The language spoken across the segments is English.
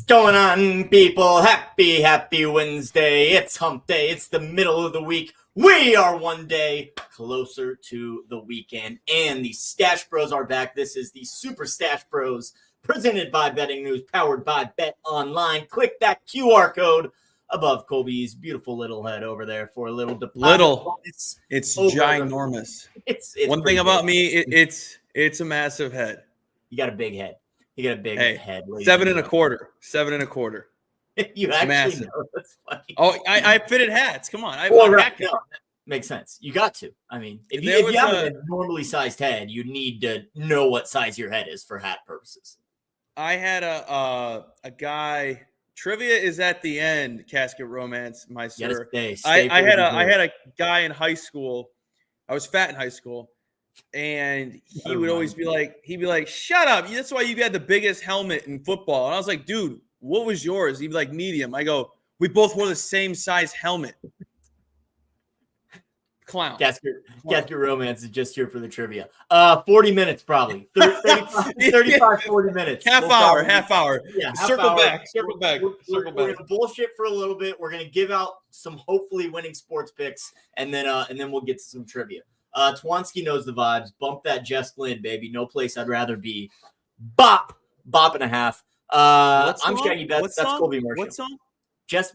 going on, people? Happy Wednesday. It's hump day. It's the middle of the week. We are one day closer to the weekend, and the Stash Bros are back. This is the Super Stash Bros, presented by Betting News, powered by Bet Online. Click that QR code above Colby's beautiful little head over there for a little deposit. Little. It's ginormous. It's one thing about me, it's a massive head. You got a big head. You got a big head. 7 1/4. 7 1/4. You actually massive. Know. That's funny. Oh, I fitted hats. Come on. Makes sense. You got to. I mean, if you have a normally sized head, you need to know what size your head is for hat purposes. I had a guy. Trivia is at the end. Casket Romance, my sir. I had a guy in high school. I was fat in high school. And he would always be like, shut up. That's why you got the biggest helmet in football. And I was like, dude, what was yours? He'd be like, medium. I go, we both wore the same size helmet. Clown. Casket Romance is just here for the trivia. 40 minutes probably. 35, 40 minutes. Half hour. Yeah, circle back. We're going to bullshit for a little bit. We're going to give out some hopefully winning sports picks, and then we'll get to some trivia. Twansky knows the vibes. Bump that Jess Glynn, baby. No place I'd rather be. Bop and a half. I'm Shaggy Beth. That's Colby Mercer. What song?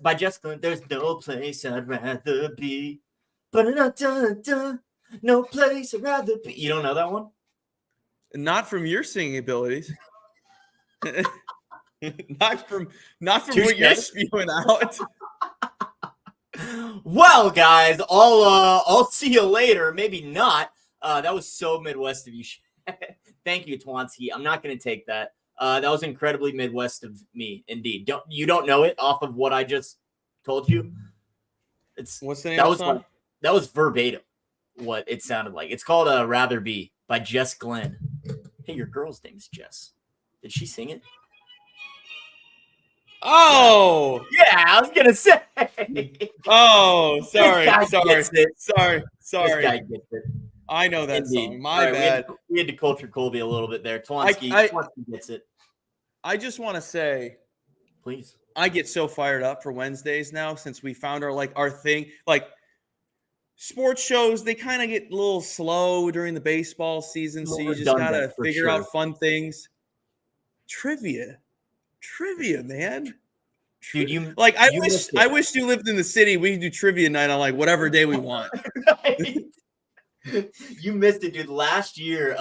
By Jess Glynn. There's no place I'd rather be. No place I'd rather be. You don't know that one? Not from your singing abilities. not from what you're spewing out. Well, guys, I'll see you later. Maybe not. That was so Midwest of you. Thank you, Twansky. I'm not going to take that. That was incredibly Midwest of me, indeed. You don't know it off of what I just told you? What's the name of the song? That was verbatim what it sounded like. It's called Rather Be by Jess Glynn. Hey, your girl's name is Jess. Did she sing it? Oh yeah, I was gonna say. Oh, sorry. This guy gets it. I know that song. My bad. We had to culture Colby a little bit there. Twansky gets it. I just want to say, please. I get so fired up for Wednesdays now since we found our thing. Like sports shows, they kind of get a little slow during the baseball season, so you just gotta figure out fun things. Trivia, man. Dude, I wish you lived in the city. We could do trivia night on whatever day we want. Right? You missed it, dude. Last year,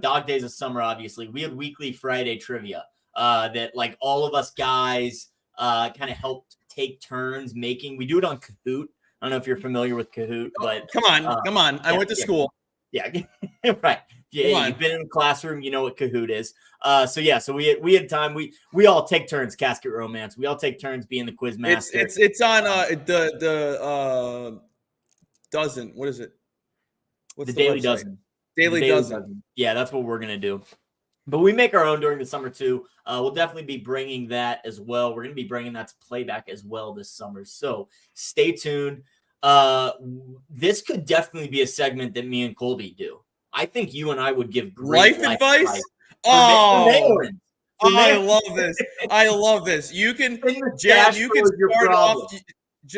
Dog Days of Summer, obviously, we had weekly Friday trivia that all of us guys kind of helped take turns making. We do it on Kahoot. I don't know if you're familiar with Kahoot, but come on. I went to school. Yeah, right. Yeah, you've been in the classroom. You know what Kahoot is. So we had time. We all take turns. Casket Romance. We all take turns being the quiz master. It's on the dozen. What is it? What's the Daily Dozen? Daily Dozen. Yeah, that's what we're gonna do. But we make our own during the summer too. We'll definitely be bringing that as well. We're gonna be bringing that to playback as well this summer. So stay tuned. This could definitely be a segment that me and Colby do. I think you and I would give great life advice. I love this. You can, Jed,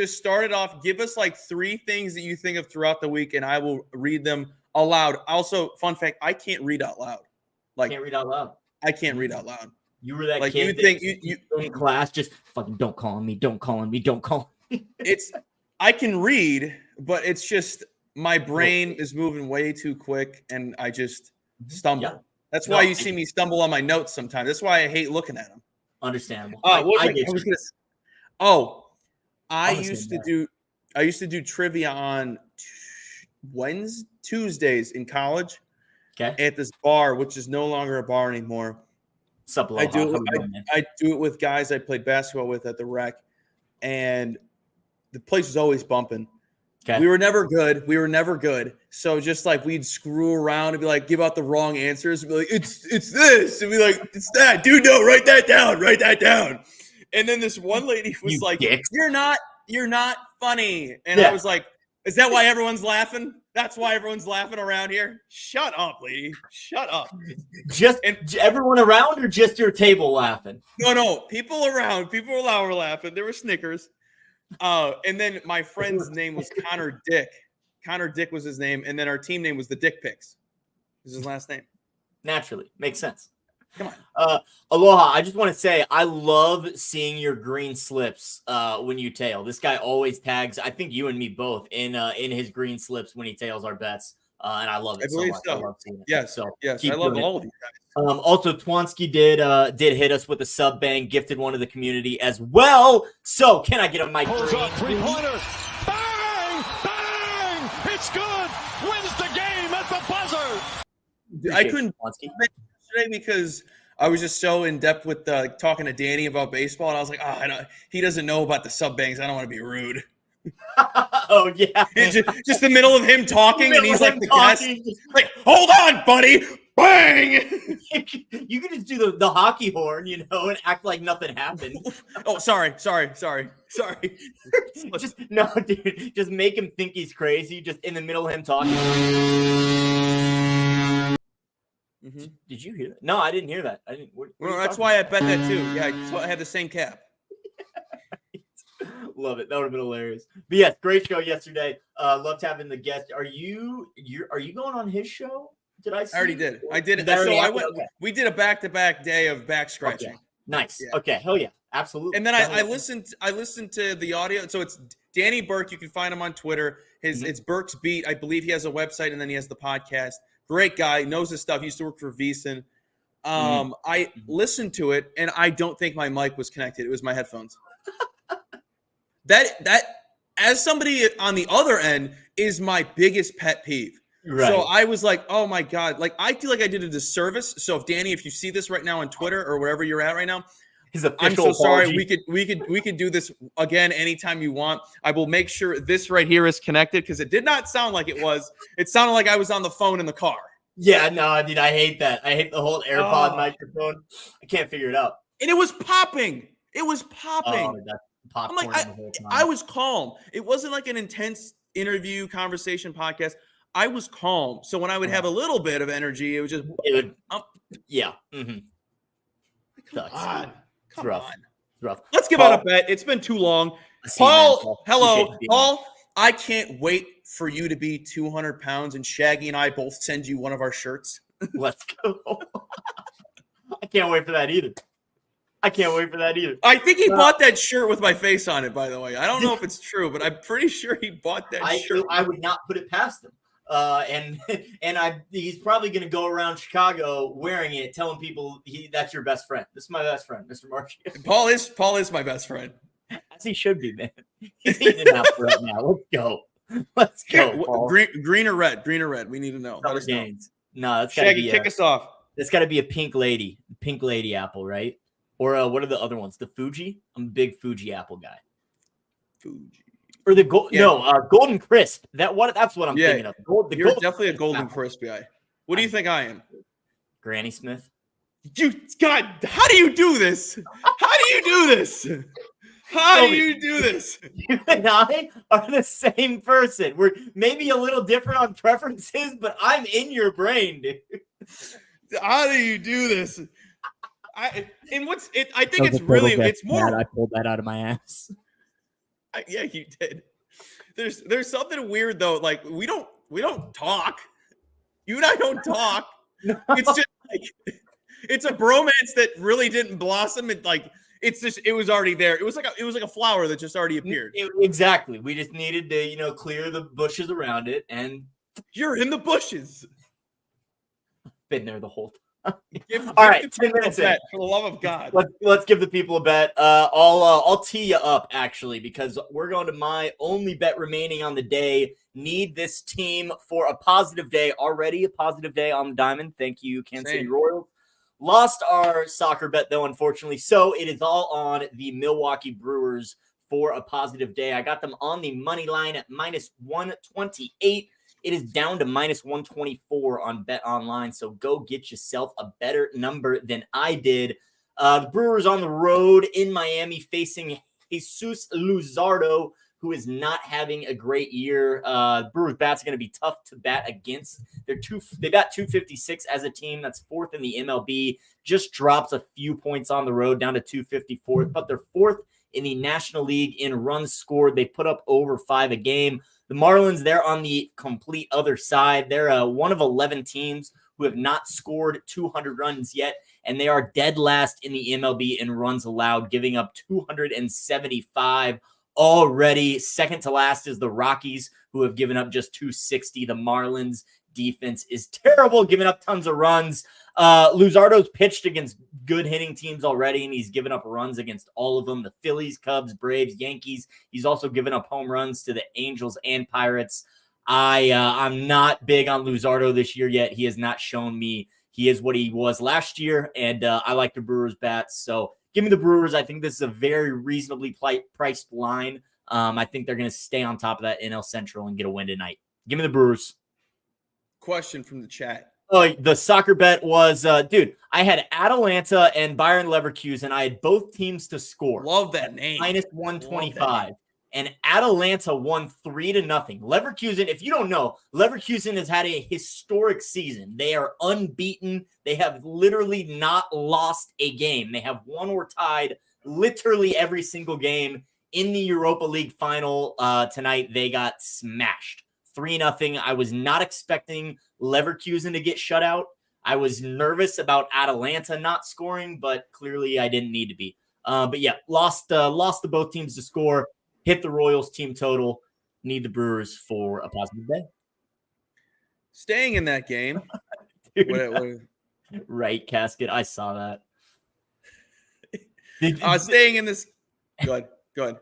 start it off. Give us 3 things that you think of throughout the week, and I will read them aloud. Also, fun fact: I can't read out loud. Can't read out loud. I can't read out loud. You were that kid. You in class just fucking don't call on me. Don't call on me. Don't call. I can read, but it's just my brain is moving way too quick, and I just stumble. Yeah. That's why you see me stumble on my notes sometimes. That's why I hate looking at them. Understandable. I used to do trivia on Tuesdays in college. Okay. At this bar, which is no longer a bar anymore. I do it with guys I played basketball with at the rec, and the place was always bumping. Okay. We were never good. So just we'd screw around and be give out the wrong answers and be it's this, and be it's that. Dude, no, write that down. And then this one lady was you're not funny. And I was Is that why everyone's laughing? That's why everyone's laughing around here? Shut up, lady. Shut up. Just everyone around or just your table laughing? No. People around. People were laughing. There were snickers. And then my friend's name was Connor Dick. Connor Dick was his name. And then our team name was the Dick Pics. This is his last name. Naturally. Makes sense. Come on. Aloha, I just want to say I love seeing your green slips when you tail. This guy always tags, I think you and me both, in his green slips when he tails our bets. And I love it so much. I love seeing it. Yes, so yes. I love all of you guys. Also, Twansky did hit us with a sub bang, gifted one to the community as well. So can I get a mic? Pulls up, three-pointer. Bang! Bang! It's good! Wins the game at the buzzer! I couldn't today because I was just so in depth with talking to Danny about baseball, and I was like, he doesn't know about the sub bangs. I don't want to be rude. Oh yeah, just the middle of him talking, and he's like the guest. Like, hold on, buddy, bang! You could just do the hockey horn, and act like nothing happened. Oh, sorry. Just no, dude. Just make him think he's crazy. Just in the middle of him talking. Mm-hmm. Did you hear that? No, I didn't hear that. I didn't. What that's why I bet that too. Yeah, I had the same cap. Love it. That would have been hilarious. But yes, great show yesterday. Loved having the guest. Are you going on his show? Did I? I already did. I did it. So I went. Okay. We did a back-to-back day of back scratching. Okay. Nice. Yeah. Okay. Hell yeah. Absolutely. And then I listened. I listened to the audio. So it's Danny Burke. You can find him on Twitter. It's Burke's Beat. I believe he has a website, and then he has the podcast. Great guy, knows his stuff. He used to work for VEASAN. I listened to it, and I don't think my mic was connected. It was my headphones. That as somebody on the other end is my biggest pet peeve. Right. So I was like, oh my God, like I feel like I did a disservice. So if Danny, if you see this right now on Twitter or wherever you're at right now, I'm so sorry. We could do this again anytime you want. I will make sure this right here is connected because it did not sound like it was. It sounded like I was on the phone in the car. Yeah, no, dude, I hate that. I hate the whole AirPod microphone. I can't figure it out. And it was popping. It was popping. Oh, that's popcorn. I'm like, I was calm. It wasn't like an intense interview, conversation, podcast. I was calm. So when I would have a little bit of energy, it was just yeah. Mm-hmm. Come on. It's rough. Let's give out a bet. It's been too long. Paul, hello. Paul, I can't wait for you to be 200 pounds and Shaggy and I both send you one of our shirts. Let's go. I can't wait for that either. I think he bought that shirt with my face on it, by the way. I don't know if it's true, but I'm pretty sure he bought that shirt. I would not put it past him. He's probably going to go around Chicago wearing it, telling people that's your best friend. This is my best friend, Mr. March. Paul is my best friend. As he should be, man. He's eating it out right now. Let's go. Paul. Green or red? We need to know. No, that's Shaggy. Kick us off. That's got to be a pink lady apple, right? Or what are the other ones? The Fuji. I'm a big Fuji apple guy. Fuji. Or the Golden Crisp. That's what I'm thinking of. You're definitely a Golden Crisp guy. What do you think I am? Granny Smith. God, how do you do this? How do you do this? You and I are the same person. We're maybe a little different on preferences, but I'm in your brain, dude. How do you do this? I think it's more. I pulled that out of my ass. Yeah, you did. There's something weird though. Like we don't talk. You and I don't talk. It's just like it's a bromance that really didn't blossom. It was already there. It was like a flower that just already appeared. Exactly. We just needed to clear the bushes around it, and you're in the bushes. Been there the whole time. All right, 10 minutes in. For the love of God, let's give the people a bet. I'll tee you up actually because we're going to my only bet remaining on the day. Need this team for a positive day. Already a positive day on the diamond. Thank you, Kansas City Royals. Lost our soccer bet though, unfortunately. So it is all on the Milwaukee Brewers for a positive day. I got them on the money line at -128. It is down to -124 on Bet Online, so go get yourself a better number than I did. The Brewers on the road in Miami facing Jesus Luzardo, who is not having a great year. Brewers bats are going to be tough to bat against. They bat 256 as a team. That's 4th in the MLB. Just drops a few points on the road down to 254th, but they're 4th in the National League in runs scored. They put up over 5 a game. The Marlins, they're on the complete other side. They're one of 11 teams who have not scored 200 runs yet, and they are dead last in the MLB in runs allowed, giving up 275 already. Second to last is the Rockies, who have given up just 260. The Marlins defense is terrible, giving up tons of runs. Luzardo's pitched against good hitting teams already, and he's given up runs against all of them. The Phillies, Cubs, Braves, Yankees. He's also given up home runs to the Angels and Pirates. I'm not big on Luzardo this year yet. He has not shown me he is what he was last year, and I like the Brewers bats. So give me the Brewers. I think this is a very reasonably priced line. I think they're going to stay on top of that NL Central and get a win tonight. Give me the Brewers. Question from the chat. Oh, the soccer bet was, dude, I had Atalanta and Bayern Leverkusen. I had both teams to score. Love that name. Minus 125. And Atalanta won 3-0. Leverkusen, if you don't know, Leverkusen has had a historic season. They are unbeaten. They have literally not lost a game. They have won or tied literally every single game. In the Europa League final tonight, they got smashed. 3-0. I was not expecting Leverkusen to get shut out. I was nervous about Atalanta not scoring, but clearly I didn't need to be. But yeah, lost the both teams to score. Hit the Royals team total. Need the Brewers for a positive day. Staying in that game. Dude, right, Casket. I saw that. Staying in this. Go ahead.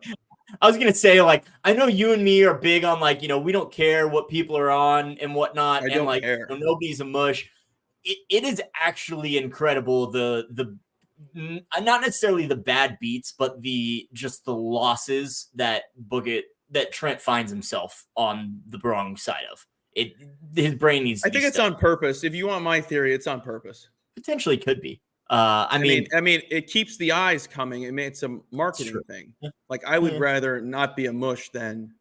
I was going to say, like, I know you and me are big on, like, we don't care what people are on and whatnot. I don't like, care. Nobody's a mush. It is actually incredible. The not necessarily the bad beats, but the losses that Trent finds himself on the wrong side of it. His brain needs to I think it's on purpose. If you want my theory, it's on purpose. Potentially could be. I mean, it keeps the eyes coming. It's a marketing thing. Yeah. Like, I would rather not be a mush than.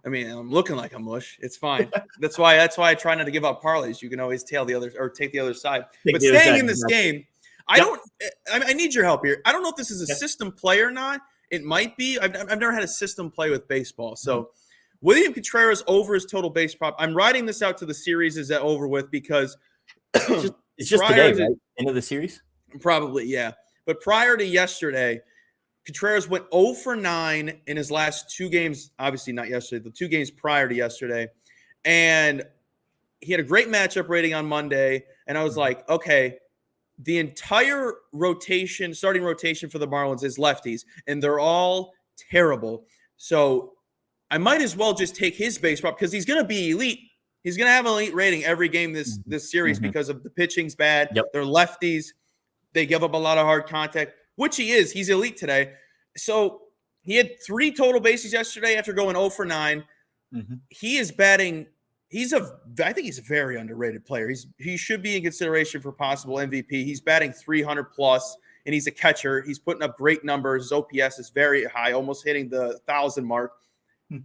I'm looking like a mush. It's fine. That's why I try not to give out parlays. You can always take the other side. But staying in this game, I need your help here. I don't know if this is a system play or not. It might be. I've never had a system play with baseball. So William Contreras over his total base prop. I'm riding this out to the series is over with because it's just today, right? End of the series? Probably, yeah. But prior to yesterday, Contreras went 0 for 9 in his last 2 games. Obviously not yesterday, the 2 games prior to yesterday. And he had a great matchup rating on Monday. And I was like, okay, the entire starting rotation for the Marlins is lefties, and they're all terrible. So I might as well just take his base prop because he's going to be elite. He's going to have an elite rating every game this series because of the pitching's bad. Yep. They're lefties. They give up a lot of hard contact, which he is. He's elite today. So he had 3 total bases yesterday after going 0 for 9. He is batting. I think he's a very underrated player. He should be in consideration for possible MVP. He's batting 300 plus, and he's a catcher. He's putting up great numbers. His OPS is very high, almost hitting the 1,000 mark.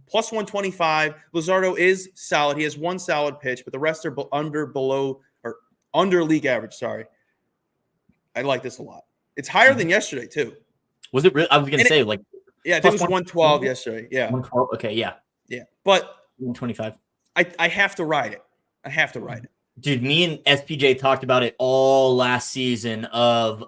Plus 125. Luzardo is solid. He has 1 solid pitch, but the rest are under league average. Sorry. I like this a lot. It's higher than yesterday, too. Was it really? I was going to say, I think it was 112 yesterday. Yeah. 112. Okay, yeah. Yeah. But 125. I have to ride it. Dude, me and SPJ talked about it all last season of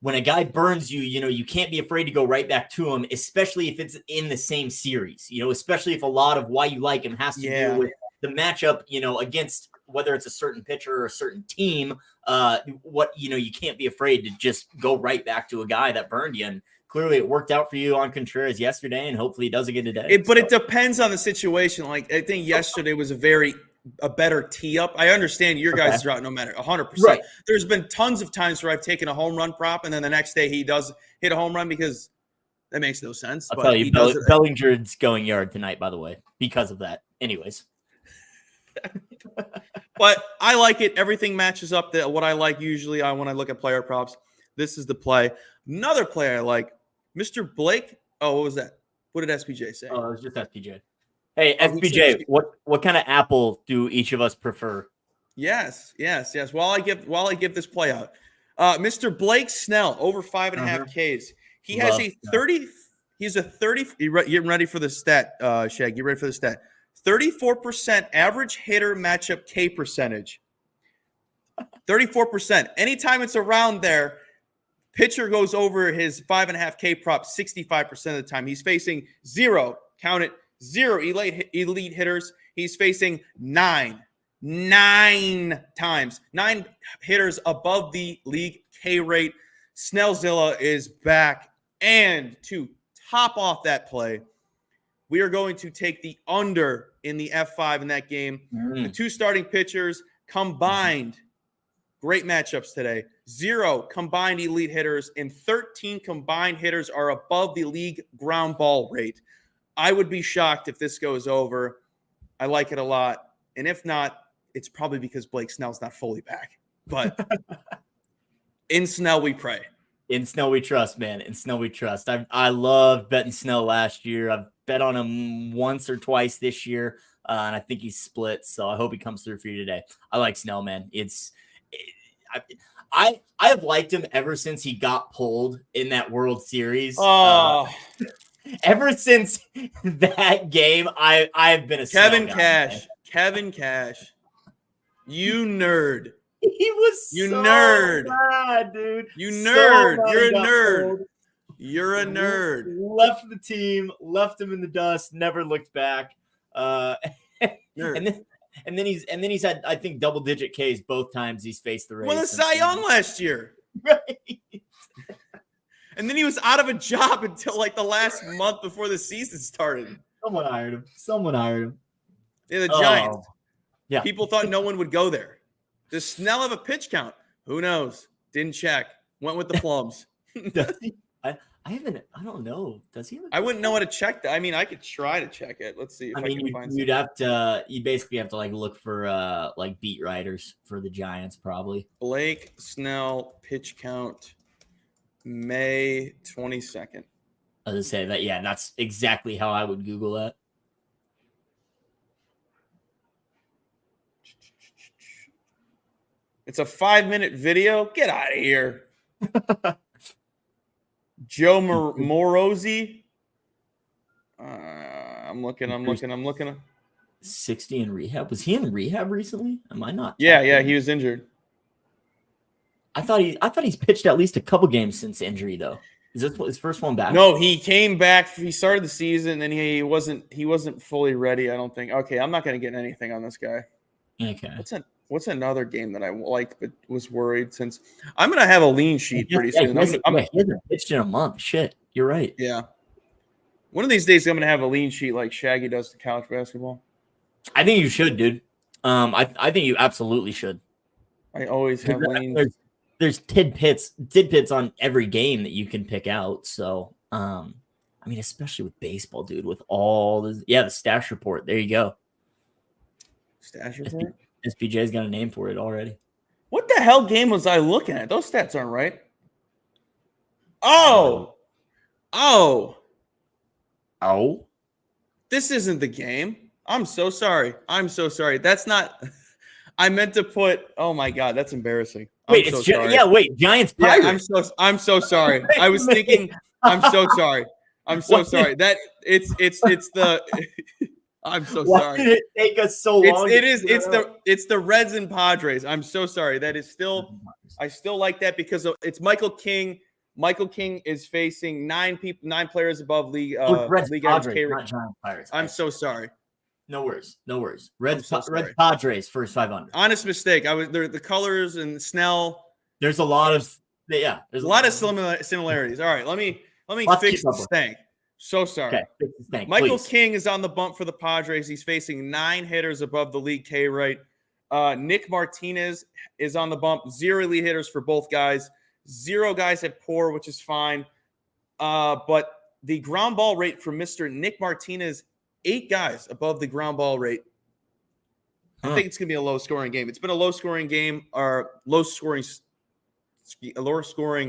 when a guy burns you, you can't be afraid to go right back to him, especially if it's in the same series, especially if a lot of why you like him has to do with the matchup, against whether it's a certain pitcher or a certain team. You can't be afraid to just go right back to a guy that burned you. And clearly it worked out for you on Contreras yesterday, and hopefully it does again today. But it depends on the situation. Like, I think yesterday was a better tee up. I understand your guys' route no matter 100%. Right. There's been tons of times where I've taken a home run prop and then the next day he does hit a home run because that makes no sense. I'll tell you, Bellinger's going yard tonight, by the way, because of that. Anyways. But I like it. Everything matches up to what I like usually when I look at player props. This is the play. Another player I like, Mr. Blake. Oh, what was that? What did SPJ say? Oh, it was just SPJ. Hey, SPJ, what kind of apple do each of us prefer? Yes. While I give this play out, Mr. Blake Snell over 5.5 Ks. He has a 30. He's a 30. You ready for the stat, Shag? You ready for the stat? 34% average hitter matchup K percentage. 34%. Anytime it's around there, pitcher goes over his 5.5 K prop 65% of the time. He's facing 0 elite hitters. He's facing 9 times. 9 hitters above the league K rate. Snellzilla is back. And to top off that play, we are going to take the under in the F5 in that game. The 2 starting pitchers combined. Great matchups today. 0 combined elite hitters and 13 combined hitters are above the league ground ball rate. I would be shocked if this goes over. I like it a lot. And if not, it's probably because Blake Snell's not fully back. But in Snell, we pray. In Snell, we trust, man. In Snell, we trust. I loved betting Snell last year. I've bet on him once or twice this year, and I think he's split. So I hope he comes through for you today. I like Snell, man. I have liked him ever since he got pulled in that World Series. Oh, ever since that game, I've been a Kevin Snell Cash. guy, Kevin Cash. You nerd. He was you so nerd, bad, dude. You nerd. So You're a nerd. pulled. You're a nerd. Left the team, left him in the dust, never looked back. And then he's had, I think, double-digit Ks both times he's faced the Rays. Won the Cy Young last year. Right. And then he was out of a job until like the last month before the season started. Someone hired him. Yeah, the Giants. Yeah. People thought no one would go there. Does Snell have a pitch count? Who knows? Didn't check. Went with the plums. Does he? I don't know. Does he? I wouldn't know how to check that. I mean, I could try to check it. Let's see if I can find something. You basically have to like look for like beat writers for the Giants, probably. Blake Snell pitch count, May 22nd. I was say that. Yeah, that's exactly how I would Google that. It's a 5-minute video. Get out of here. Joe Morosi. I'm looking. 60 in rehab. Was he in rehab recently? Am I not? Yeah, he was injured. I thought he's pitched at least a couple games since injury though. Is this his first one back? No, he came back. He started the season and he wasn't fully ready, I don't think. Okay, I'm not going to get anything on this guy. Okay. What's another game that I liked but was worried since I'm going to have a lean sheet pretty soon. He hasn't pitched in a month. Shit, you're right. Yeah. One of these days I'm going to have a lean sheet like Shaggy does to college basketball. I think you should, dude. I think you absolutely should. I always have leans. There's tidbits on every game that you can pick out. So, I mean, especially with baseball, dude, with all the stash report. There you go. Stash report? SPJ's got a name for it already. What the hell game was I looking at? Those stats aren't right. Oh. This isn't the game. I'm so sorry. That's not. I meant to put. Oh my god, that's embarrassing. Wait, Giants. Pirates. Yeah, I'm so sorry. I was thinking. I'm so sorry. That it's the. I'm so sorry. Why did it take us so long? It's the Reds and Padres. I'm so sorry. That is still. I still like that because it's Michael King. Michael King is facing 9 players above league Reds, league Padres, average. not Giants, Pirates. I'm so sorry. No worries. Reds Padres first 500. Honest mistake. The colors and Snell. There's a lot of there's a lot of similarities. All right, let me fix the stank. So sorry. Okay, fix the stank, Michael please. King is on the bump for the Padres. He's facing 9 hitters above the league K rate. Nick Martinez is on the bump. 0 elite hitters for both guys. 0 guys at poor, which is fine. But the ground ball rate for Mr. Nick Martinez, 8 guys above the ground ball rate. I think it's going to be a low-scoring game. It's been a low-scoring game or low-scoring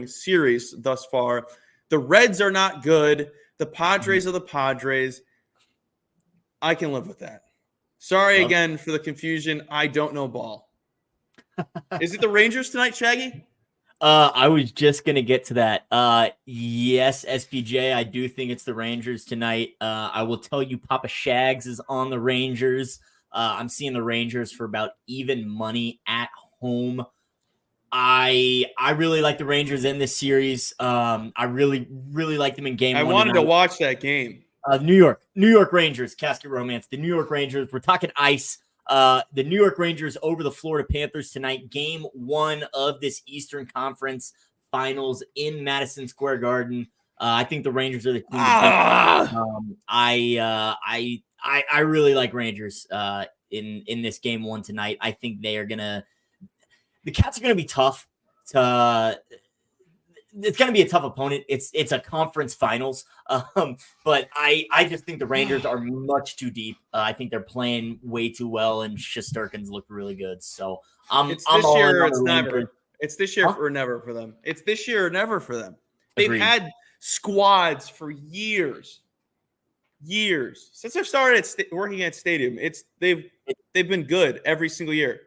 series thus far. The Reds are not good. The Padres are the Padres. I can live with that. Sorry again for the confusion. I don't know ball. Is it the Rangers tonight, Shaggy? I was just gonna get to that. Yes, SPJ, I do think it's the Rangers tonight. I will tell you, Papa Shags is on the Rangers. I'm seeing the Rangers for about even money at home. I really like the Rangers in this series. I really like them in game one. I wanted to watch that game. New York Rangers, Casket Romance. The New York Rangers. We're talking ice. The New York Rangers over the Florida Panthers tonight. Game 1 of this Eastern Conference Finals in Madison Square Garden. I think the Rangers are the team to beat. I really like Rangers in this game 1 tonight. I think they are gonna. The Cats are gonna be tough. It's going to be a tough opponent. It's a conference finals, but I just think the Rangers are much too deep. I think they're playing way too well, and Shesterkin's look really good. So it's this year. It's never. It's this year or never for them. It's this year or never for them. They've had squads for years since they've started working at Stadium. They've been good every single year.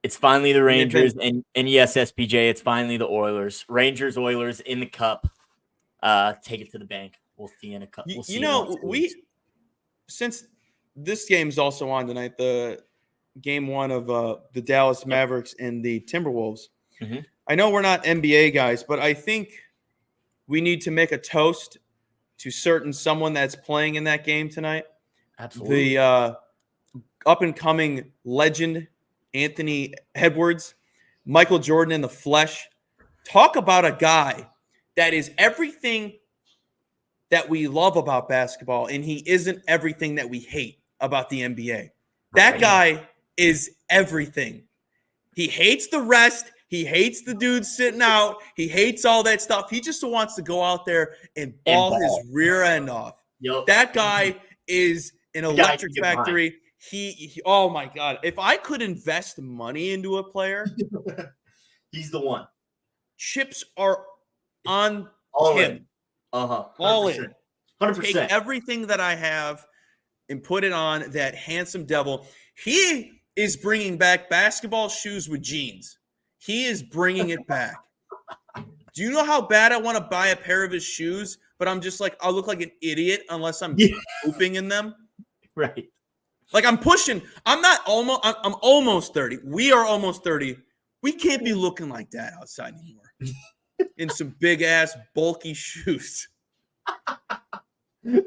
It's finally the Rangers, and yes, SPJ, it's finally the Oilers. Rangers, Oilers in the cup. Take it to the bank. We'll see in a cup. We'll since this game's also on tonight, the game 1 of the Dallas Mavericks and the Timberwolves. Mm-hmm. I know we're not NBA guys, but I think we need to make a toast to someone that's playing in that game tonight. Absolutely. The up-and-coming legend, Anthony Edwards, Michael Jordan in the flesh. Talk about a guy that is everything that we love about basketball, and he isn't everything that we hate about the NBA. That guy is everything. He hates the rest. He hates the dudes sitting out. He hates all that stuff. He just wants to go out there and ball his rear end off. Yep. That guy is an electric factory. He oh my God. If I could invest money into a player, he's the one. Chips are on all him. In. Uh-huh. 100%. All in. 100%. Take everything that I have and put it on that handsome devil. He is bringing back basketball shoes with jeans. He is bringing it back. Do you know how bad I want to buy a pair of his shoes? But I'm just like, I'll look like an idiot unless I'm pooping in them. Right. Like I'm almost 30. We are almost 30. We can't be looking like that outside anymore. In some big ass bulky shoes.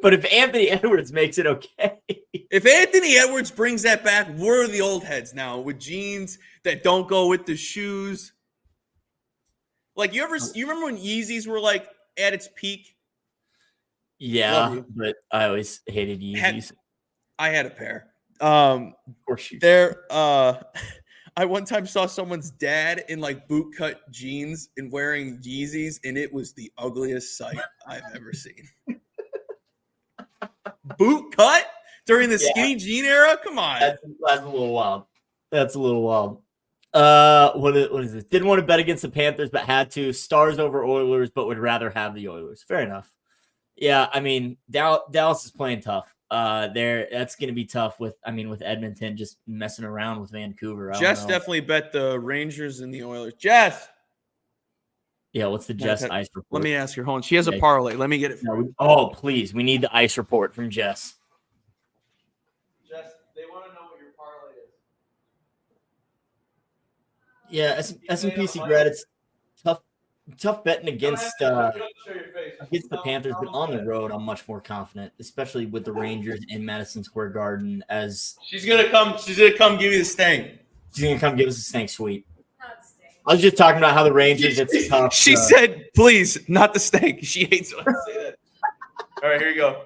But if Anthony Edwards makes it okay. If Anthony Edwards brings that back, we're the old heads now with jeans that don't go with the shoes. Like you remember when Yeezys were like at its peak? Yeah, but I always hated Yeezys. I had a pair. Of course you I one time saw someone's dad in like bootcut jeans and wearing Yeezys, and it was the ugliest sight I've ever seen. Boot cut during the skinny jean era? Come on. That's a little wild. That's a little wild. What is this? Didn't want to bet against the Panthers, but had to. Stars over Oilers, but would rather have the Oilers. Fair enough. Yeah, I mean, Dallas is playing tough. That's going to be tough with Edmonton just messing around with Vancouver. Jess definitely bet the Rangers and the Oilers. Jess. Yeah, what's the Jess ice report? Let me ask her. Hold on. She has a parlay. Let me get it. Oh, please. We need the ice report from Jess. Jess, they want to know what your parlay is. Yeah, S&P Secret. It's tough betting against the Panthers, but on the road, I'm much more confident, especially with the Rangers in Madison Square Garden. As she's gonna come give you the stank. She's gonna come give us a stank sweep. I was just talking about how the Rangers. It's tough. She said, "Please, not the stank." She hates when I say that. All right, here you go.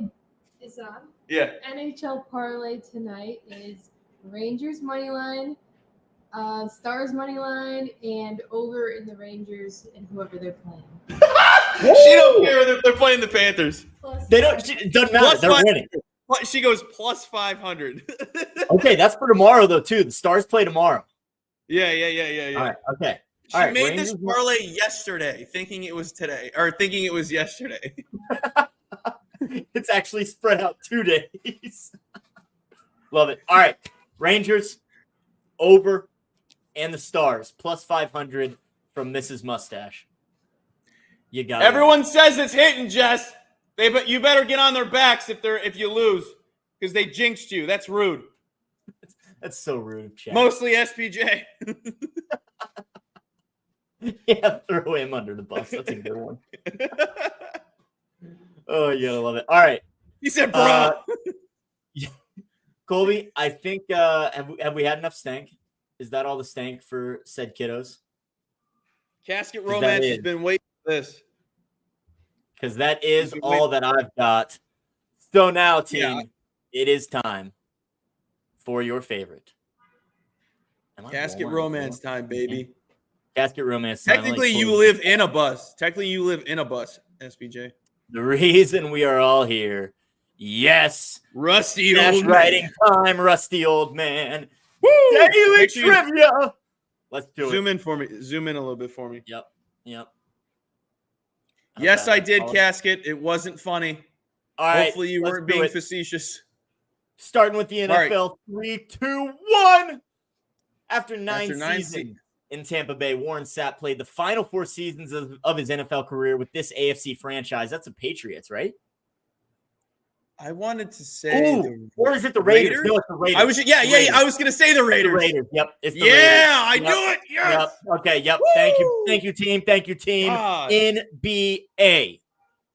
It's on. Yeah. NHL parlay tonight is Rangers money line, Stars money line, and over in the Rangers and whoever they're playing. She don't care if they're playing the Panthers. They don't. It doesn't matter. They're winning. She goes plus 500. Okay, that's for tomorrow though too. The Stars play tomorrow. Yeah. All right. Okay. She made Rangers this parlay yesterday, thinking it was today, or thinking it was yesterday. It's actually spread out 2 days. Love it. All right. Rangers over and the Stars plus 500 from Mrs. Mustache. You got Everyone says it's hitting, Jess. But you better get on their backs if you lose because they jinxed you. That's rude. That's so rude, Chad. Mostly SPJ. Yeah, throw him under the bus. That's a good one. Oh, you gotta love it. All right. He said, bro. Colby, I think have we had enough stank? Is that all the stank for said kiddos? Casket Romance has been waiting for this. Because that is all that I've got. So now, team, it is time for your favorite. Casket Romance time, baby. Casket Romance time. Technically, you live in a bus. SPJ. The reason we are all here. Yes. Rusty Dash old writing man. time, rusty old man. Woo! Daily trivia. Let's do it. Zoom in for me. Zoom in a little bit for me. Yep. Yes, I did, Casket. It wasn't funny. All right. Hopefully you weren't being facetious. Starting with the NFL. Right. 3, 2, 1. After nine seasons in Tampa Bay, Warren Sapp played the final 4 seasons of his NFL career with this AFC franchise. That's the Patriots, right? I wanted to say or is it the Raiders? No, it's the Raiders. I was going to say the Raiders. The Raiders. Yep. It's the Raiders. I knew it. Yes. Yep. Okay. Yep. Woo! Thank you, team. NBA.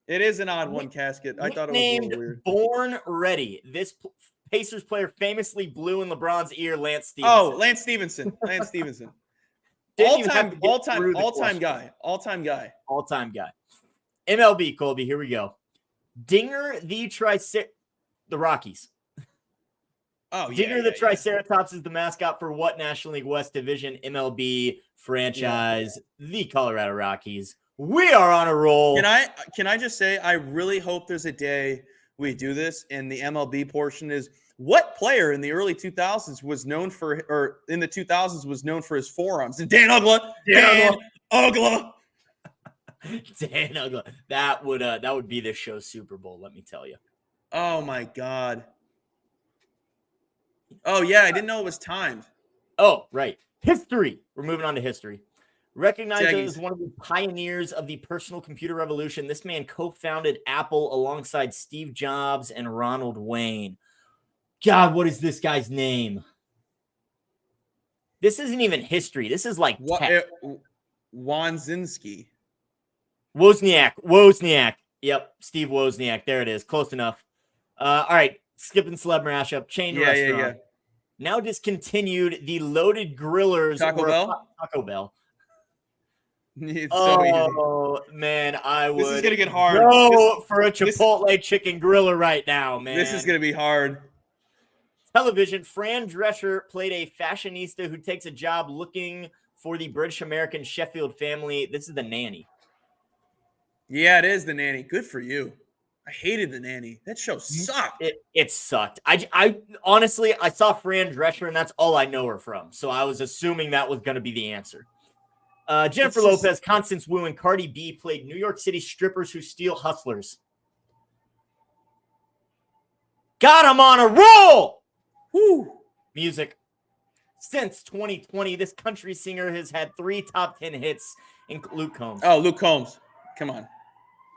It is an odd one, Casket. I thought it was a little weird. Born Ready. This Pacers player famously blew in LeBron's ear. Lance Stevenson. Oh, Lance Stevenson. All-time guy. MLB, Colby. Here we go. Dinger the Rockies. Oh, Dinger the Triceratops is the mascot for what National League West Division MLB franchise? The Colorado Rockies. We are on a roll. Can I just say I really hope there's a day we do this and the MLB portion is what player in the early 2000s was known for or in the 2000s was known for his forearms? And Dan Uggla. Dan Uggla. That would be this show's Super Bowl, let me tell you. Oh my God. Oh yeah, I didn't know it was timed. Oh, right. History. We're moving on to history. Recognized as one of the pioneers of the personal computer revolution, this man co-founded Apple alongside Steve Jobs and Ronald Wayne. God, what is this guy's name? This isn't even history. This is like Wozniacki. Wozniak. Yep, Steve Wozniak. There it is. Close enough. All right, skipping celeb mashup. Chain restaurant. Now discontinued the loaded grillers. Taco Bell. Man, I would. This is gonna get hard. Go for a Chipotle chicken griller right now, man. This is gonna be hard. Television. Fran Drescher played a fashionista who takes a job looking for the British American Sheffield family. This is The Nanny. Yeah, it is The Nanny. Good for you. I hated The Nanny. That show sucked. It sucked. I honestly, I saw Fran Drescher, and that's all I know her from. So I was assuming that was going to be the answer. Jennifer Lopez, Constance Wu, and Cardi B played New York City strippers who steal hustlers. Got him on a roll! Woo! Music. Since 2020, this country singer has had 3 top 10 hits in Luke Combs. Oh, Luke Combs. Come on.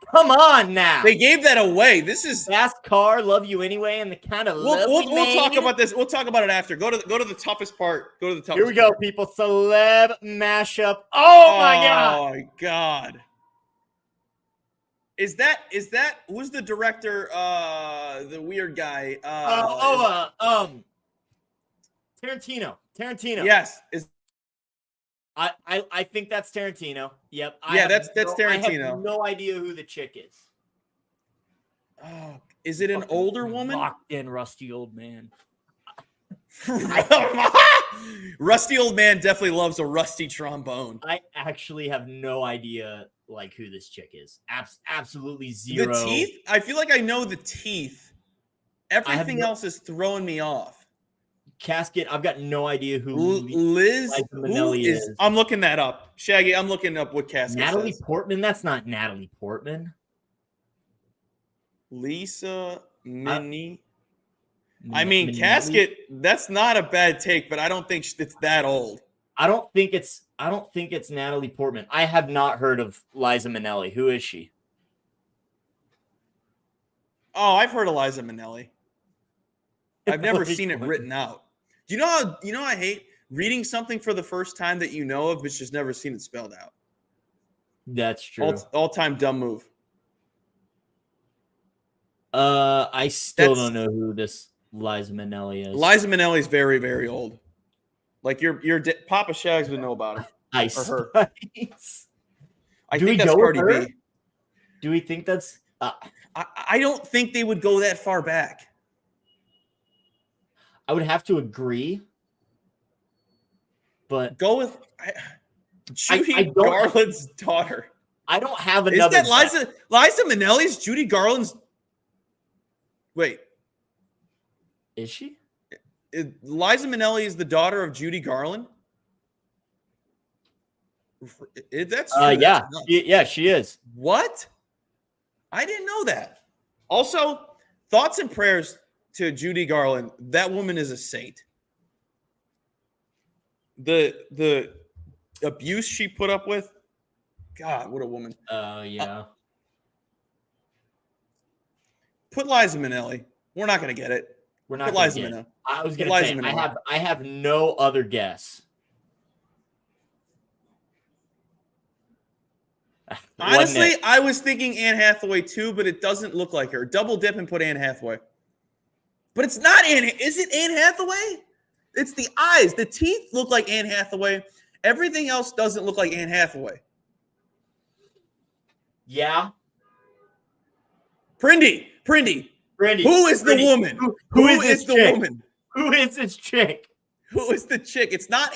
Come on now. They gave that away. This is Fast Car, Love You Anyway, and the kind of we'll talk about this. We'll talk about it after. Go to the toughest part. Go to the toughest. Here we go, people. Celeb mashup. Oh my God. Oh my God. Is that who's the director? The weird guy. Tarantino. Yes. I think that's Tarantino. Yep. That's Tarantino. I have no idea who the chick is. Oh, is it an older woman? Locked in rusty old man. Rusty old man definitely loves a rusty trombone. I actually have no idea like who this chick is. Absolutely zero. The teeth? I feel like I know the teeth. Everything else is throwing me off. Casket, I've got no idea who Liz Minnelli is. I'm looking that up. Shaggy, I'm looking up what Casket Natalie says. Portman? That's not Natalie Portman. Lisa Minnelli. I mean, Casket, that's not a bad take, but I don't think it's that old. I don't think it's Natalie Portman. I have not heard of Liza Minnelli. Who is she? Oh, I've heard of Liza Minnelli. I've never seen it written out. Do you know I hate reading something for the first time that you know of, but just never seen it spelled out. That's true. All-time dumb move. I still don't know who this Liza Minnelli is. Liza Minnelli is very, very old. Like your Papa Shags would know about him. Ice or her. Spice. I think that's Cardi B. Do we think that's? I don't think they would go that far back. I would have to agree, but go with Judy Garland's daughter. I don't have another. Is that Liza Minnelli's Judy Garland's? Wait, is she? Liza Minnelli is the daughter of Judy Garland. That's true. Yeah, she is. What? I didn't know that. Also, thoughts and prayers to Judy Garland. That woman is a saint. The abuse she put up with. God, what a woman. Yeah. Put Liza Minnelli. We're not going to get it. We're not going to get it. I was going to say, I have no other guess. Honestly, I was thinking Anne Hathaway too, but it doesn't look like her. Double dip and put Anne Hathaway. But it's not Anne. Is it Anne Hathaway? It's the eyes. The teeth look like Anne Hathaway. Everything else doesn't look like Anne Hathaway. Yeah. Prindy. Who is the woman? Who is the chick? Woman? Who is this chick? Who is the chick? It's not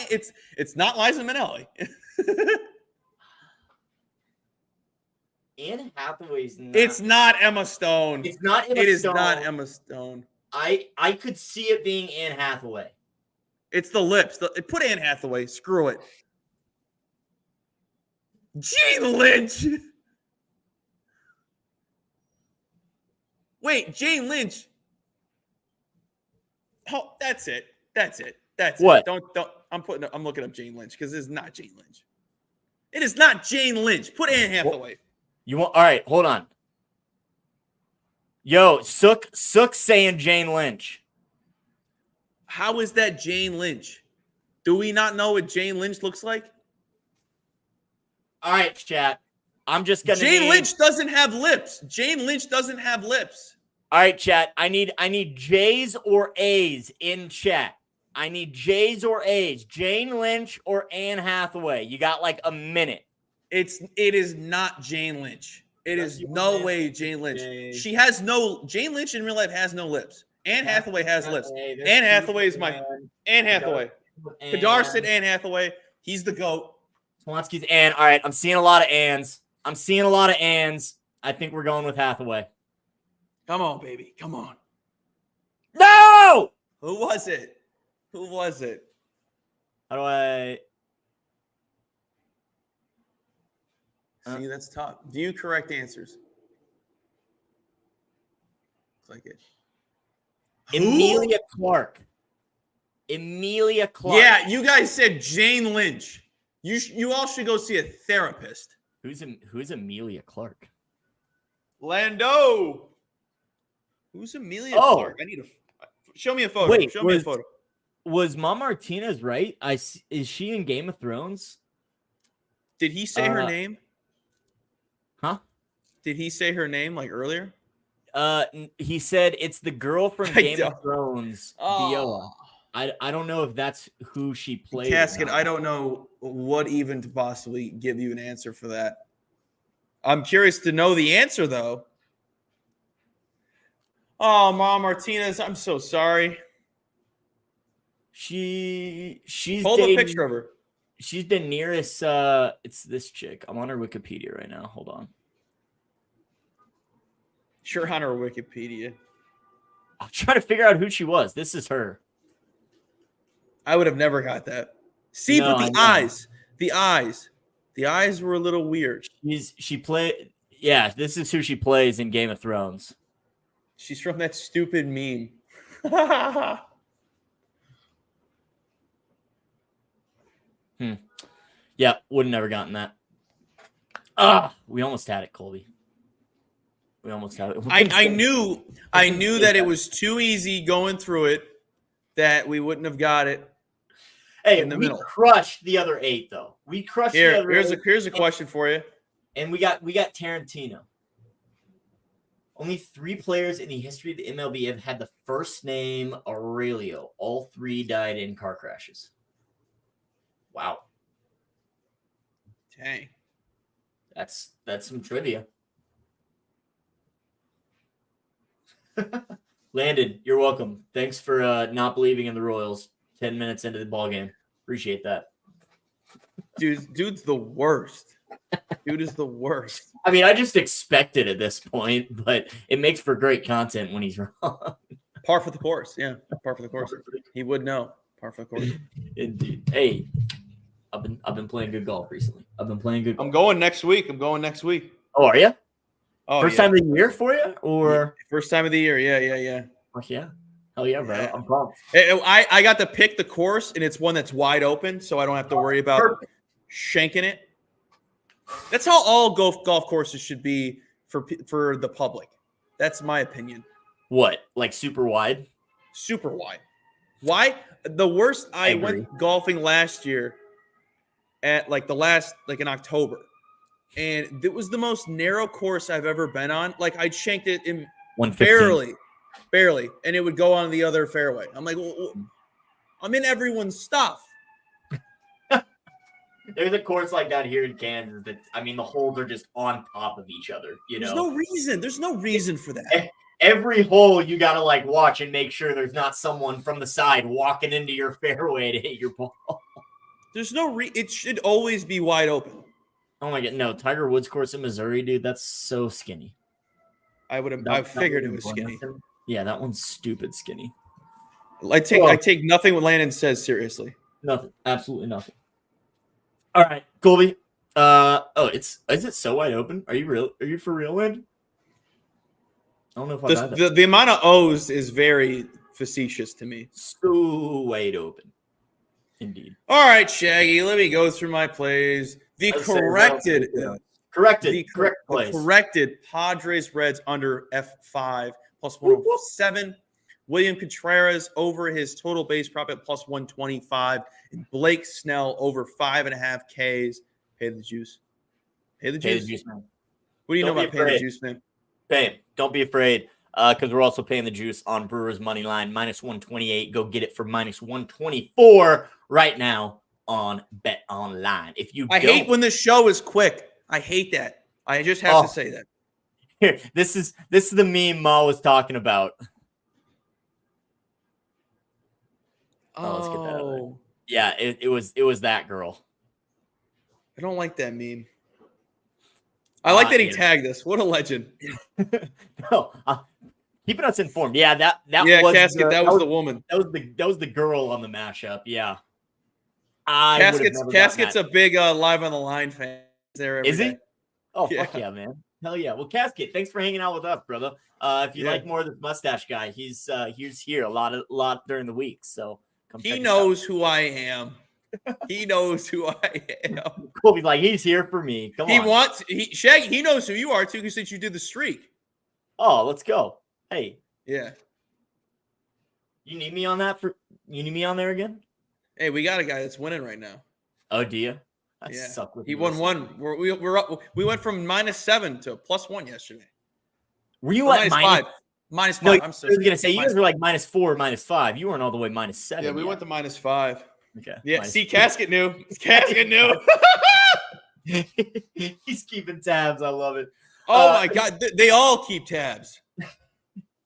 Liza Minnelli. Anne Hathaway's not. It's not Emma Stone. It's not Emma Stone. It is not Emma Stone. I could see it being Anne Hathaway. It's the lips. Put Anne Hathaway. Screw it. Jane Lynch. Wait, Jane Lynch. Oh, that's it. What? Don't. I'm looking up Jane Lynch because it's not Jane Lynch. It is not Jane Lynch. Put Anne Hathaway. You want? All right, hold on. Yo, Sook saying Jane Lynch. How is that Jane Lynch? Do we not know what Jane Lynch looks like? All right, chat. I'm just gonna. Jane Lynch doesn't have lips. Jane Lynch doesn't have lips. All right, chat. I need J's or A's in chat. I need J's or A's. Jane Lynch or Anne Hathaway. You got like a minute. It is not Jane Lynch. It is no way Jane Lynch. Jane Lynch in real life has no lips. Anne Hathaway has lips. Anne Hathaway is Anne Hathaway. Kadar said Anne Hathaway. He's the GOAT. Swansky's Anne. All right, I'm seeing a lot of Anns. I think we're going with Hathaway. Come on, baby. Come on. No! Who was it? How do I... See, that's tough. View correct answers. Click it. Emilia Clarke. Yeah, you guys said Jane Lynch. You all should go see a therapist. Who's Emilia Clarke? Lando. Who's Emilia Clarke? I need show me a photo. Wait, show me a photo. Was Mom Martinez right? Is she in Game of Thrones? Did he say her name? Huh? Did he say her name like earlier? He said it's the girl from Game of Thrones, Viola. I don't know if that's who she played. Casket, I don't know what even to possibly give you an answer for that. I'm curious to know the answer, though. Oh, Mom Martinez, I'm so sorry. She's hold a picture of her. She's Daenerys. It's this chick. I'm on her Wikipedia right now. Hold on. Sure, on her Wikipedia. I'm trying to figure out who she was. This is her. I would have never got that. See, but the eyes were a little weird. She played. Yeah, this is who she plays in Game of Thrones. She's from that stupid meme. Yeah, would have never gotten that. We almost had it, Colby. We almost had it. I knew that it was too easy going through it, that we wouldn't have got it. Hey, in the we middle. crushed the other 8, though. We crushed the other 8. Here's a question for you. And we got Tarantino. Only 3 players in the history of the MLB have had the first name Aurelio. All 3 died in car crashes. Wow. Dang. That's some trivia. Landon, you're welcome. Thanks for not believing in the Royals 10 minutes into the ball game. Appreciate that. Dude's the worst. Dude is the worst. I mean, I just expect it at this point, but it makes for great content when he's wrong. Par for the course. Yeah, par for the course. He would know. Par for the course. Indeed. Hey, I've been playing good golf recently. I'm going next week. Oh, are you? Oh, First time of the year for you, or first time of the year? Yeah. Oh, yeah. Hell yeah, bro! I'm pumped. I got to pick the course, and it's one that's wide open, so I don't have to worry about shanking it. That's how all golf courses should be for the public. That's my opinion. What, like super wide? Super wide. Why? The worst. I went golfing last year at in October, and it was the most narrow course I've ever been on. Like I shanked it in 115. Barely, and it would go on the other fairway. I'm like, well, I'm in everyone's stuff. There's a course like that here in Kansas that, I mean, the holes are just on top of each other. There's no reason. There's no reason for that. Every hole you got to like watch and make sure there's not someone from the side walking into your fairway to hit your ball. There's no it should always be wide open. Oh my God. No, Tiger Woods course in Missouri, dude, that's so skinny. I figured it was skinny. Yeah, that one's stupid skinny. I take nothing what Landon says seriously. Nothing. Absolutely nothing. All right, Colby. Is it so wide open? Are you for real, Landon? I don't know if I got that. The amount of O's is very facetious to me. So wide open. Indeed. All right, Shaggy, let me go through my plays. The corrected Padres Reds under F5 plus 107. William Contreras over his total base profit plus 125. And Blake Snell over 5.5 Ks. Pay the juice. Pay the juice, man. What do you know about paying the juice, man? Pay. Don't be afraid. Because we're also paying the juice on Brewers money line minus 128. Go get it for minus 124 right now on Bet Online. I hate when the show is quick. I hate that. I just have to say that. Here, this is the meme Ma was talking about. Let's get that out of there. Yeah, it was that girl. I don't like that meme. I like that he tagged us. What a legend. No, keeping us informed. Yeah, that was Casket. That was the woman. That was the girl on the mashup. Yeah. Casket's a big Live on the Line fan. Is he? Oh, yeah. Fuck yeah, man. Hell yeah. Well, Casket, thanks for hanging out with us, brother. If you like more of this mustache guy, he's here a lot during the week. So he knows who I am. He knows who I am. Colby's like, he's here for me. Come on. Shaggy, he knows who you are too, since you did the streak. Oh, let's go. Hey. Yeah. You need me on there again? Hey, we got a guy that's winning right now. Oh, do you? He won one. We're up. We went from -7 to +1 yesterday. Were you at -5? -5. No, I'm so. I was gonna say you guys were like -4, -5. You weren't all the way -7. Yeah, we went to -5. Okay. Yeah. See, Casket knew. Casket knew. He's keeping tabs. I love it. Oh my God! They all keep tabs.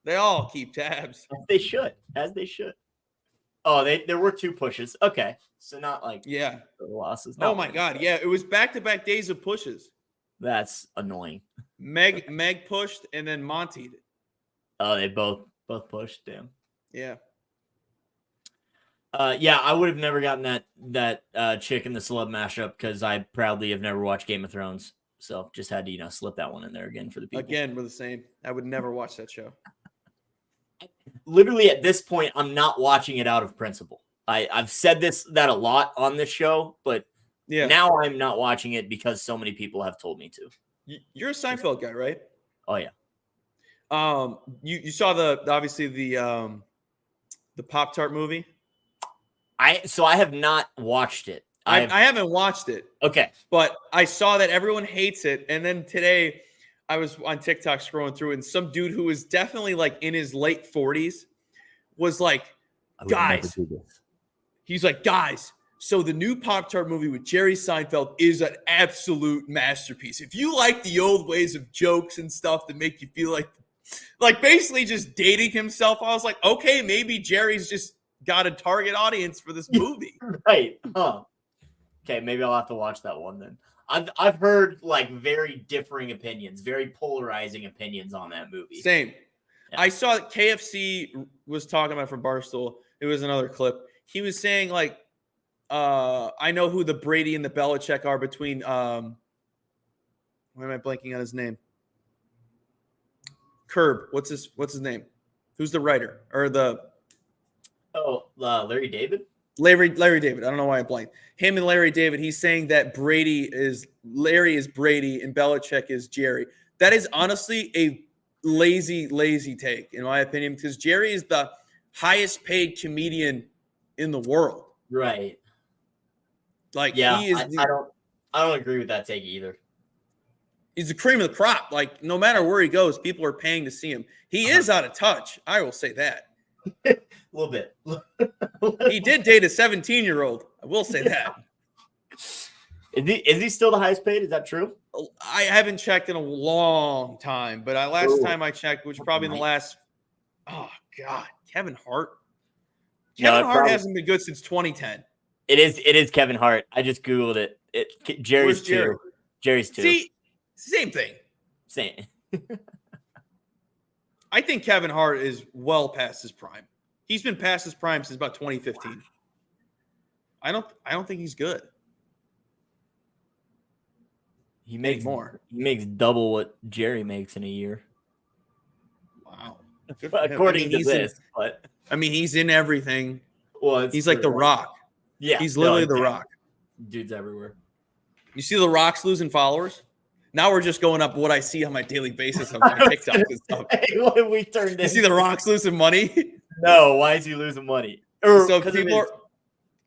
They all keep tabs. As they should. Oh, there were 2 pushes. Okay, so not like losses. Oh my God! Yeah, it was back-to-back days of pushes. That's annoying. Meg pushed and then Monty. Oh, they both pushed. Damn. Yeah. I would have never gotten that chick in the celeb mashup because I proudly have never watched Game of Thrones. So just had to slip that one in there again for the people. Again, we're the same. I would never watch that show. literally at this point, I'm not watching it out of principle. I've said that a lot on this show, but now I'm not watching it because so many people have told me to. You're a Seinfeld guy, right? Oh yeah. You saw obviously the Pop-Tart movie? I have not watched it. I haven't watched it. Okay. But I saw that everyone hates it. And then today I was on TikTok scrolling through, and some dude who was definitely like in his late 40s was like, guys, he's like, guys, so the new Pop-Tart movie with Jerry Seinfeld is an absolute masterpiece. If you like the old ways of jokes and stuff that make you feel like basically just dating himself, I was like, okay, maybe Jerry's just got a target audience for this movie. Right. Huh. Okay, maybe I'll have to watch that one then. I've heard like very differing opinions, very polarizing opinions on that movie. Same. Yeah. I saw that KFC was talking about from Barstool. It was another clip. He was saying like, I know who the Brady and the Belichick are between. Why am I blanking on his name? Curb. What's his name? Who's the writer or the? Larry David. Larry David. I don't know why I blanked. Him and Larry David. He's saying that Larry is Brady and Belichick is Jerry. That is honestly a lazy take, in my opinion, because Jerry is the highest paid comedian in the world. Right. Like, yeah, he is. I don't agree with that take either. He's the cream of the crop. Like, no matter where he goes, people are paying to see him. He is out of touch. I will say that. A little bit. He did date a 17-year-old. I will say that. Is he still the highest paid? Is that true? I haven't checked in a long time, but last time I checked, which probably in the last, oh God, Kevin Hart. Kevin Hart hasn't been good since 2010. It is Kevin Hart. I just Googled it. Jerry's Jerry? too. Jerry's too. See, same thing. Same. I think Kevin Hart is well past his prime. He's been past his prime since about 2015. I don't think he's good. He makes more. He makes double what Jerry makes in a year. Wow. According to this, but I mean, he's in everything. Well, he's like The Rock. Yeah, he's literally The Rock. Dude's everywhere. You see The Rock's losing followers? Now we're just going up what I see on my daily basis on my TikTok and stuff. Hey, what have we turned? You see The Rock's losing money? No, why is he losing money? So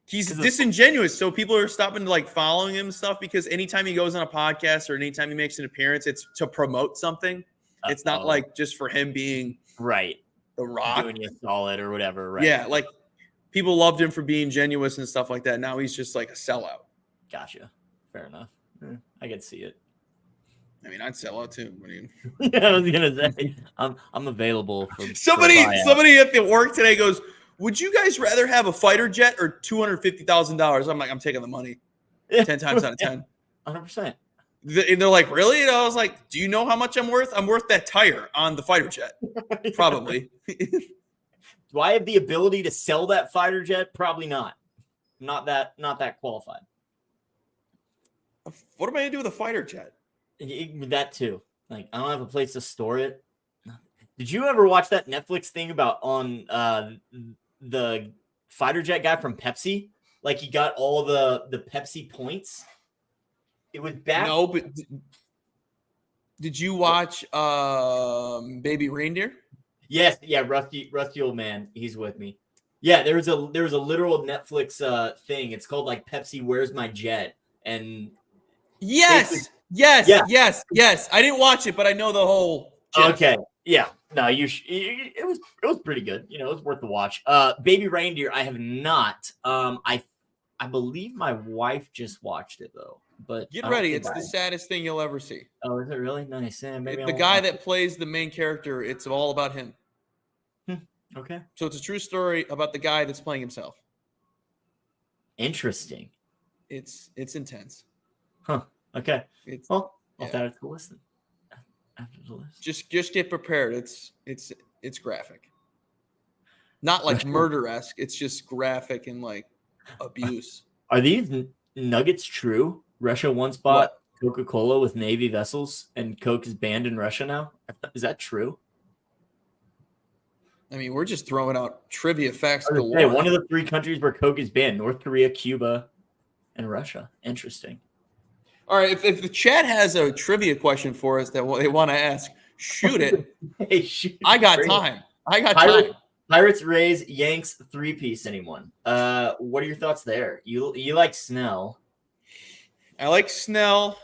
he's disingenuous. So people are stopping to like following him and stuff because anytime he goes on a podcast or anytime he makes an appearance, it's to promote something. It's not like just for him being right. The Rock doing you solid or whatever. Right. Yeah, like people loved him for being genuine and stuff like that. Now he's just like a sellout. Gotcha. Fair enough. I can see it. I mean, I'd sell out too. Yeah, I was gonna say I'm available for somebody at the work today goes, would you guys rather have a fighter jet or $250,000? I'm like, I'm taking the money 10 times out of 10. 100%. And they're like, really? And I was like, do you know how much I'm worth? I'm worth that tire on the fighter jet. Probably. Do I have the ability to sell that fighter jet? Probably not. Not that qualified. What am I gonna do with a fighter jet? That too. Like, I don't have a place to store it. Did you ever watch that Netflix thing about on the fighter jet guy from Pepsi? Like, he got all the Pepsi points. It was back. No, but did you watch Baby Reindeer? Yes, yeah, Rusty old man. He's with me. Yeah, there was a literal Netflix thing. It's called like Pepsi Where's My Jet? And Yes. I didn't watch it, but I know the whole gist. Okay. Yeah. No, it was pretty good. You know, it was worth the watch. Baby Reindeer, I have not. I believe my wife just watched it though. But get ready, it's the saddest thing you'll ever see. Oh, is it really? Nice. Maybe the guy that plays the main character, it's all about him. Okay. So it's a true story about the guy that's playing himself. Interesting. It's intense. Huh. Okay. I'll have to listen. After the list. Just get prepared. It's graphic. Not like murder-esque. It's just graphic and like abuse. Are these nuggets true? Russia once bought Coca-Cola with Navy vessels and Coke is banned in Russia now? Is that true? I mean, we're just throwing out trivia facts galore. Hey, one of the 3 countries where Coke is banned: North Korea, Cuba, and Russia. Interesting. All right, if the chat has a trivia question for us that they want to ask, shoot it. Hey, shoot. I got time. Time. Pirates, Rays, Yanks, 3-piece. Anyone? What are your thoughts there? You like Snell? I like Snell.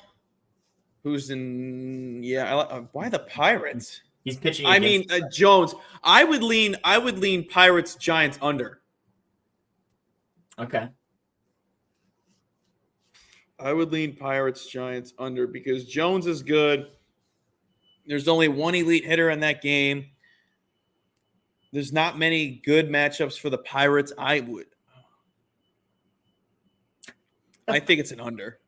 Who's in? Yeah. Why the Pirates? He's pitching. I mean, Jones. I would lean Pirates Giants under. Okay. I would lean Pirates Giants under because Jones is good. There's only one elite hitter in that game. There's not many good matchups for the Pirates. I think it's an under.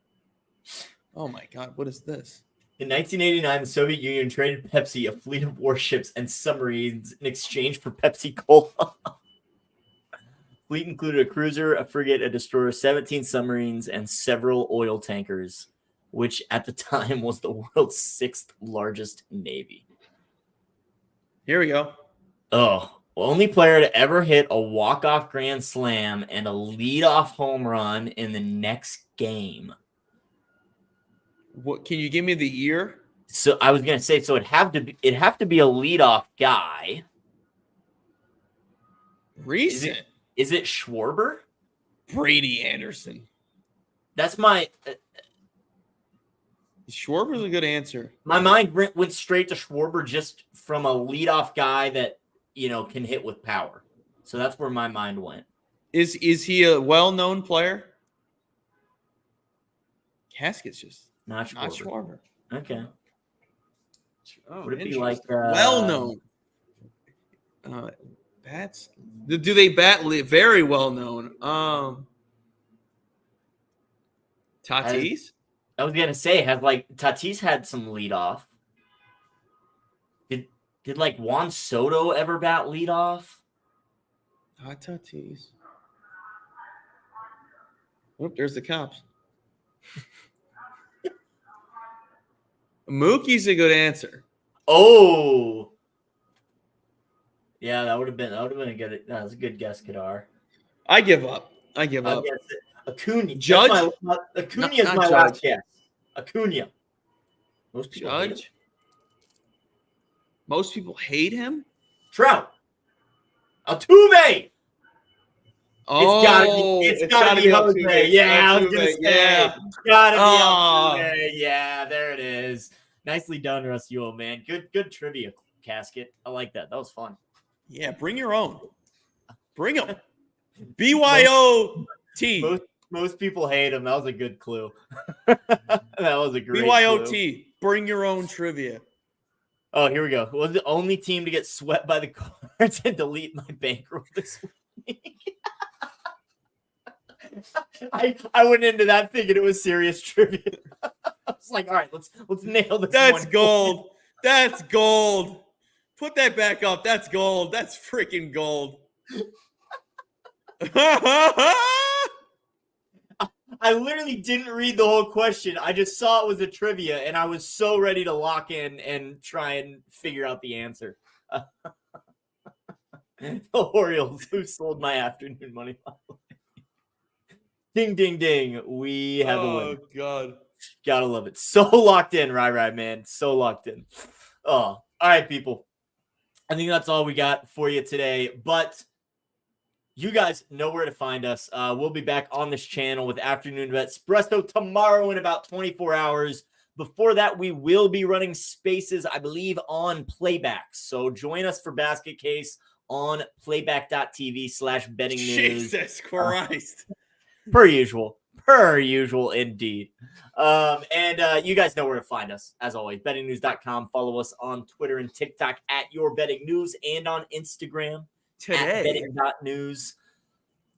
Oh my God, what is this? In 1989, the Soviet Union traded Pepsi a fleet of warships and submarines in exchange for Pepsi Cola. Fleet included a cruiser, a frigate, a destroyer, 17 submarines, and several oil tankers, which at the time was the world's 6th largest navy. Here we go. Oh, only player to ever hit a walk-off grand slam and a lead-off home run in the next game. What can you give me the year? So I was gonna say, so it'd have to be a leadoff guy. Recent. Is it Schwarber? Brady Anderson. That's my. Schwarber's a good answer. My mind went straight to Schwarber just from a leadoff guy that can hit with power. So that's where my mind went. Is he a well-known player? Casket's just not Schwarber. Okay. Oh, would it be like well-known? Bats? Do they bat very well-known? Tatis? I was gonna say, Tatis had some leadoff. Did Juan Soto ever bat leadoff? Tatis. Oh, there's the cops. Mookie's a good answer. Oh, yeah, that would have been a good. That was a good guess, Kadar. I give up. Acuna. Judge. Acuna is my last guess. Acuna. Most people Judge. Hate him. Most people hate him. Trout. Altuve. Oh, it's gotta be Altuve. Yeah, I was gonna say. Yeah. Gotta be Altuve. Yeah, there it is. Nicely done, Russ Ewell, man. Good trivia, Casket. I like that. That was fun. Yeah, bring your own. Bring them. BYOT. Most people hate him. That was a good clue. That was a great BYOT. clue. Bring your own trivia. Oh, here we go. Who was the only team to get swept by the Cards and delete my bankroll this week? I went into that thinking it was serious trivia. I was like, all right, let's nail this. That's one. Gold. That's gold. Put that back up. That's gold. That's freaking gold. I literally didn't read the whole question. I just saw it was a trivia, and I was so ready to lock in and try and figure out the answer. The Orioles, who sold my afternoon money line. Ding, ding, ding. We have a win. Oh, God. Gotta love it. So locked in, right, man. So locked in. Oh, all right, people. I think that's all we got for you today. But you guys know where to find us. We'll be back on this channel with Afternoon Bet Espresso tomorrow in about 24 hours. Before that, we will be running spaces, I believe, on Playback. So join us for Basket Case on playback.tv/betting news. Jesus Christ. Per usual indeed. And you guys know where to find us as always, bettingnews.com. Follow us on Twitter and TikTok at Your Betting News and on Instagram at betting.news.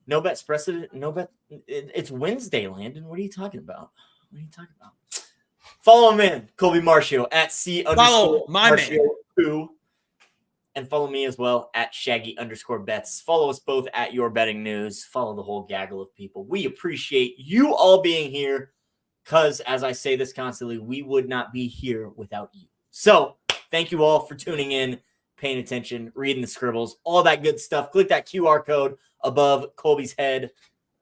No bet espresso. No bet. It's Wednesday, Landon. What are you talking about? Follow him in Colby Marcio at Follow my C_Marcio2. And follow me as well at Shaggy_bets. Follow us both at Your Betting News. Follow the whole gaggle of people. We appreciate you all being here because, as I say this constantly, we would not be here without you. So thank you all for tuning in. paying attention, reading the scribbles, all that good stuff. Click that QR code above Colby's head.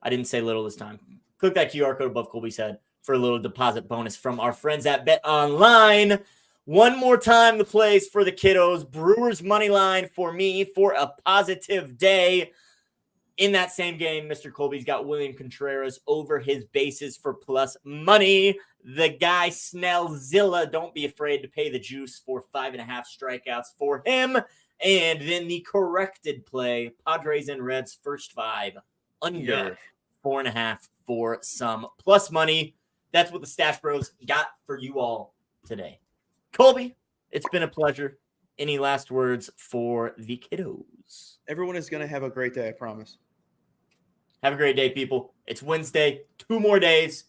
I didn't say little this time. Click that QR code above Colby's head for a little deposit bonus from our friends at Bet Online. One more time, the plays for the kiddos. Brewers money line for me for a positive day. In that same game, Mr. Colby's got William Contreras over his bases for plus money. The guy Snellzilla, don't be afraid to pay the juice for 5.5 strikeouts for him. And then the corrected play, Padres and Reds first 5 under 4.5 for some plus money. That's what the Stash Bros got for you all today. Colby, it's been a pleasure. Any last words for the kiddos? Everyone is going to have a great day, I promise. Have a great day, people. It's Wednesday, 2 more days,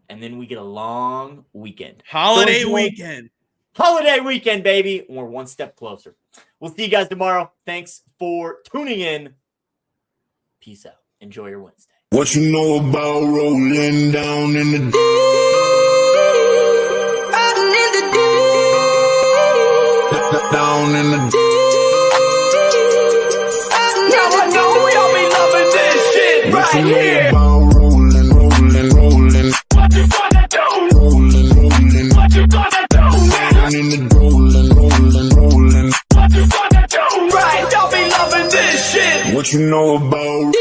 and then we get a long weekend. Holiday weekend. Holiday weekend, baby. We're one step closer. We'll see you guys tomorrow. Thanks for tuning in. Peace out. Enjoy your Wednesday. What you know about rolling down in the deep? Down in the deep. Now I know y'all be loving this shit What you right know here. about rolling, rolling, rolling. What you gonna do? Rolling, rolling. What you gonna do? Down in the rolling, rolling, rolling. What you gonna do? Right, y'all be loving this shit. What you know about